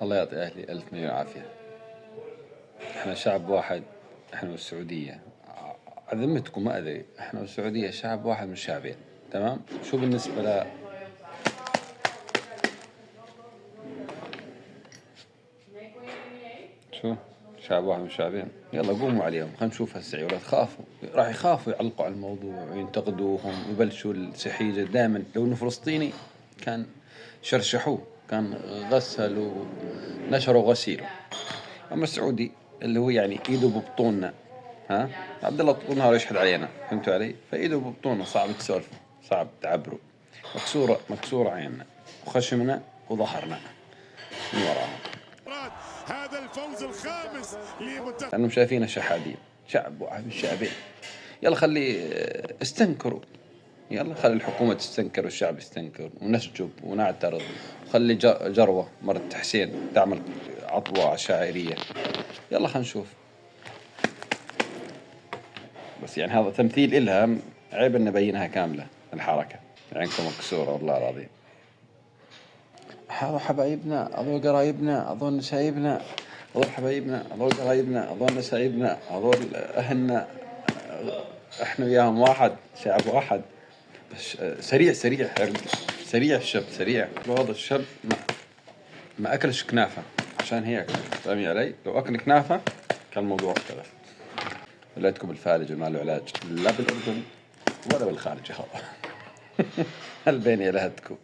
الله يعطي أهلي ألف مليون عافية. إحنا شعب واحد، إحنا والسعودية. عذمتكم ما أدري، إحنا والسعودية شعب واحد من شعبين. تمام. شو بالنسبة شو شعب واحد من شعبين؟ يلا قوموا عليهم، خلينا نشوف هسه عيالات خافوا، راح يخافوا يعلقوا على الموضوع وينتقدوهم ويبلشوا السحيجة. دائما لو انه فلسطيني كان شرشحوه، كان غسلوا نشروا غسيله. اما السعودي اللي هو يعني ايده ببطوننا، ها، عبد الله طول النهار يشحد علينا، فهمتوا علي؟ فايده ببطوننا، صعب تسولفوا، صعب تعبروا. مكسورة عيننا وخشمنا وظهرنا من وراهم. هذا الفوز الخامس لمنتخب، لأنهم شايفينه شحادين، شعب واحد من الشعبين. يلا خلي استنكروا، يلا خلي الحكومة تستنكر والشعب يستنكر ونسجب ونعترض. خلي جروة مرت حسين تعمل عطوة شاعرية. يلا خلينا نشوف. بس يعني هذا تمثيل إلها، عيب أن نبينها كاملة الحركة. عينكم مكسورة والله العظيم. هذا حبايبنا، هذول قرايبنا، هذول نسايبنا، هذول حبايبنا، هذول قرايبنا، هذول نسايبنا، هذول أهلنا. احنا وياهم واحد، شعب واحد. بس سريع سريع سريع الشاب، سريع. هذا الشاب ما أكلش كنافة، عشان هيك فاهمي علي؟ لو أكل كنافة كان الموضوع اختلف. ولادكم الفالج ما له علاج لا بالأردن ولا بالخارج. هل بيني لهتكم.